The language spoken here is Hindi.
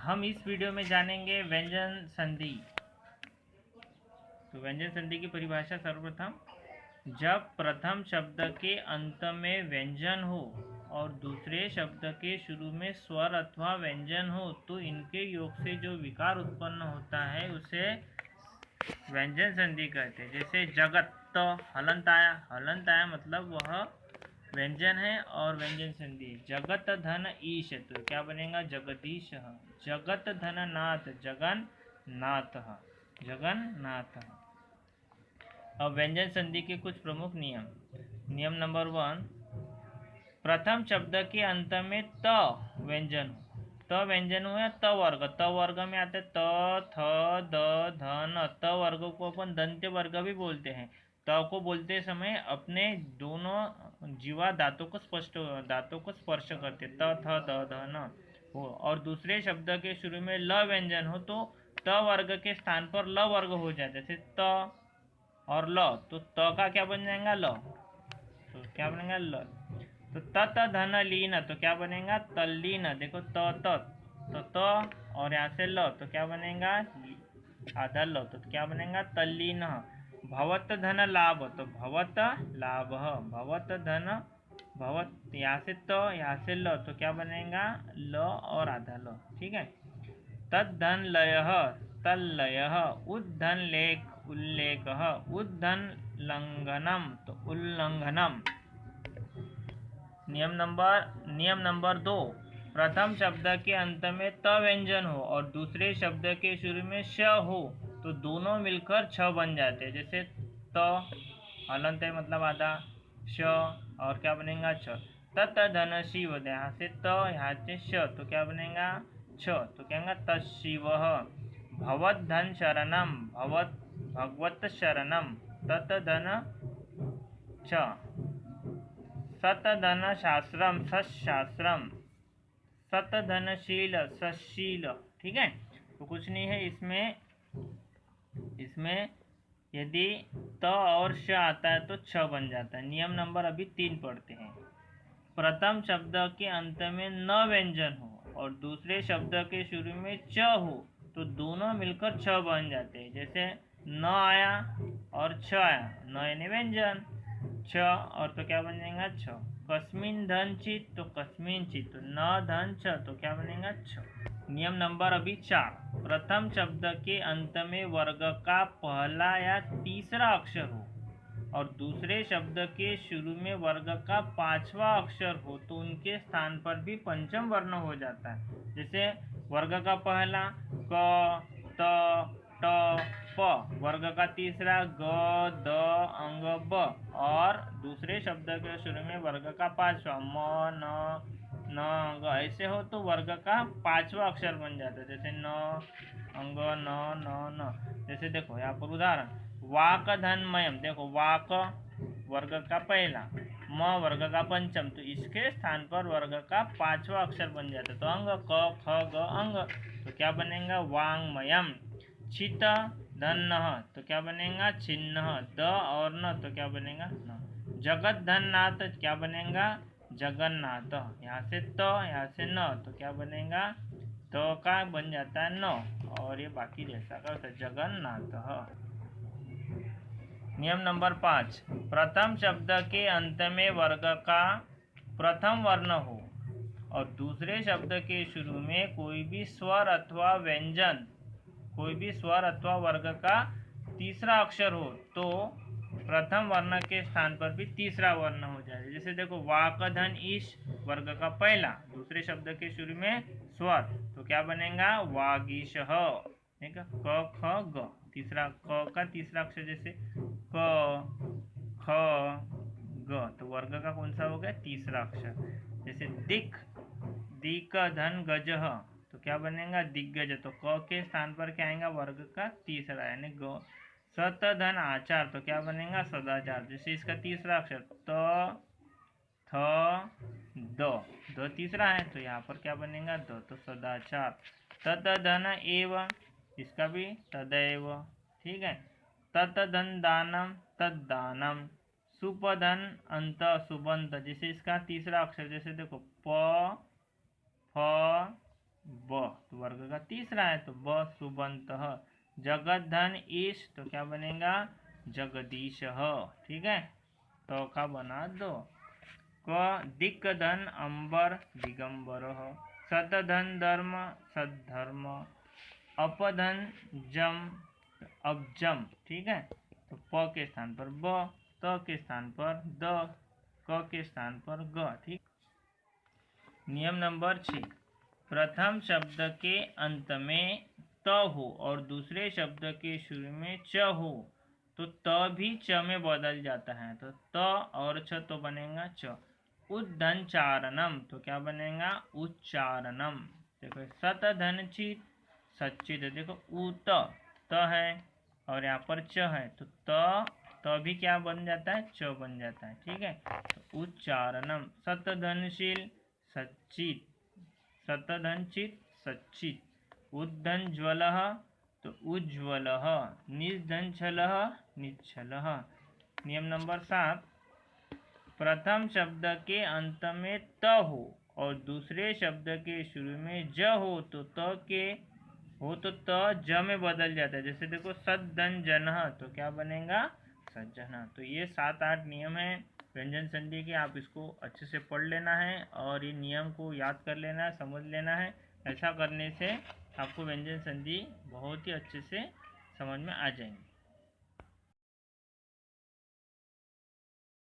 हम इस वीडियो में जानेंगे व्यंजन संधि। तो व्यंजन संधि की परिभाषा सर्वप्रथम, जब प्रथम शब्द के अंत में व्यंजन हो और दूसरे शब्द के शुरू में स्वर अथवा व्यंजन हो तो इनके योग से जो विकार उत्पन्न होता है उसे व्यंजन संधि कहते हैं। जैसे जगत, हलंत आया मतलब वह व्यंजन है और व्यंजन संधि। जगत धन ईश, तो क्या बनेगा जगदीश। जगत धन नाथ, जगन्नाथ, जगन्नाथ। अब व्यंजन संधि के कुछ प्रमुख नियम। नियम नंबर 1, प्रथम शब्द के अंत में त व्यंजन हो। त व्यंजन हो या त वर्ग। त वर्ग में आते त, थ, द, ध, न। त वर्ग को अपन दंत्य वर्ग भी बोलते हैं। त को बोलते समय अपने दोनों जीवा दांतों को स्पर्श करते, त, थ, द, ध, न हो। और दूसरे शब्द के शुरू में ल व्यंजन हो तो त वर्ग के स्थान पर ल वर्ग हो जाए। जैसे त और ल, तो त का क्या बन जाएगा ल, तो क्या बनेगा ल। तो तत धन लीन, तो क्या बनेगा तल्लीन। देखो तो और यहाँ से ल, तो क्या बनेगा आधा ल, तो क्या बनेगा तल्लीन। भवत धन लाभ, तो भवत लाभ। भवत धन, भवत यहाँ से तो यहाँ से ल, तो क्या बनेगा ल और आधा ल। ठीक है। तद्धन लय, तल्लय। उद्धन लेख, उल्लेख। उद्धन लंघनम, तो उल्लंघनम। नियम नंबर 2, प्रथम शब्द के अंत में त व्यंजन हो और दूसरे शब्द के शुरू में श हो तो दोनों मिलकर छ बन जाते हैं। जैसे त हलंत है मतलब आधा, श और क्या बनेगा छ। तत धन शिव, यहाँ से त यहाँ से श, तो क्या बनेगा छ, तो क्या बनेगा तशिव। भवत धन शरणम, भगवत शरणम। तत धन छ। सत धन शास्त्रम, सशास्त्रम। सत धन शील, सशील। ठीक है। तो कुछ नहीं है इसमें यदि त और श आता है तो छ बन जाता है। नियम नंबर अभी 3 पढ़ते हैं। प्रथम शब्द के अंत में न व्यंजन हो और दूसरे शब्द के शुरू में च हो तो दोनों मिलकर छ बन जाते हैं। जैसे न आया और छ आया, न यानी व्यंजन, छ और तो क्या बन जाएगा छ। कस्मिन धन चित, तो कस्मिन चित, तो न धन छ, तो क्या बनेगा छ। नियम नंबर अभी 4, प्रथम शब्द के अंत में वर्ग का पहला या तीसरा अक्षर हो और दूसरे शब्द के शुरू में वर्ग का 5वां अक्षर हो तो उनके स्थान पर भी पंचम वर्ण हो जाता है। जैसे वर्ग का पहला क, त, ट, प, वर्ग का तीसरा ग, द, अंग, ब और दूसरे शब्द के शुरू में वर्ग का 5वां म, न, ग ऐसे हो तो वर्ग का 5वां अक्षर बन जाता है। जैसे न, अंग, न। जैसे देखो यहाँ पर उदाहरण, वाक धनमयम। देखो वाक वर्ग का पहला, म वर्ग का पंचम, तो इसके स्थान पर वर्ग का 5वां अक्षर बन जाता है। तो अंग क, ख, ग, अंग, तो क्या बनेगा वांगमयम। छित धन, तो क्या बनेगा छिन्न। द और न, तो क्या बनेगा न। जगत धन नाथ, क्या बनेगा जगन्नाथ। यहाँ से तो यहाँ से न, तो क्या बनेगा तो का बन जाता है न और ये बाकी जैसा का जगन्नाथ। नियम नंबर 5, प्रथम शब्द के अंत में वर्ग का प्रथम वर्ण हो और दूसरे शब्द के शुरू में कोई भी स्वर अथवा व्यंजन, कोई भी स्वर अथवा वर्ग का तीसरा अक्षर हो तो प्रथम वर्ण के स्थान पर भी तीसरा वर्ण हो जाए। जैसे देखो वाकधन ईश, वर्ग का पहला, दूसरे शब्द के शुरू में स्वर, तो क्या बनेगा वागीश। ठीक है। क, ख, ग, तीसरा क का तीसरा अक्षर जैसे क, ख, ग, तो वर्ग का कौन सा हो गया तीसरा अक्षर। जैसे दिक, दिक धन गज, तो क्या बनेगा दिग्गज। तो क के स्थान पर क्या आएगा वर्ग का तीसरा यानी ग। सत धन आचार, तो क्या बनेगा सदाचार। जैसे इसका तीसरा अक्षर त, थ, द तीसरा है तो यहाँ पर क्या बनेगा द, तो सदाचार। तत धन एव, इसका भी तदैव। ठीक है। तत धन दानम, तद्दानम। सुपधन अंत, सुबंत, जैसे इसका तीसरा अक्षर, जैसे देखो प, फ, ब, तो वर्ग का तीसरा है तो ब सुबंतः। जगत धन ईश तो क्या बनेगा जगदीश। ठीक है, तो का बना दो। क दिक् धन अंबर दिगंबर। सतधन धर्म सद्धर्म। अपधन जम अबजम। ठीक है, तो प के स्थान पर ब, त के स्थान पर द, क के स्थान पर ग। ठीक। नियम नंबर 6, प्रथम शब्द के अंत में त हो और दूसरे शब्द के शुरू में च हो तो त भी च में बदल जाता है, तो त और छ तो बनेगा च। उद्धंचारणम तो क्या बनेगा उच्चारणम। देखो सत धन चित सच्चित, देखो उत त है और यहाँ पर च है तो त भी क्या बन जाता है च बन जाता है। ठीक है, तो उच्चारणम। सत धनशील सच्चित, सतधन चित सच्चित। उद्धन ज्वल तो उज्ज्वल। निधन छल निच्छल। नियम नंबर 7, प्रथम शब्द के अंत में त हो और दूसरे शब्द के शुरू में ज हो तो त ज में बदल जाता है। जैसे देखो सद्धन जन तो क्या बनेगा सज्जन। तो ये 7-8 नियम है व्यंजन संधि के, आप इसको अच्छे से पढ़ लेना है और ये नियम को याद कर लेना है, समझ लेना है। ऐसा करने से आपको व्यंजन संधि बहुत ही अच्छे से समझ में आ जाएंगे।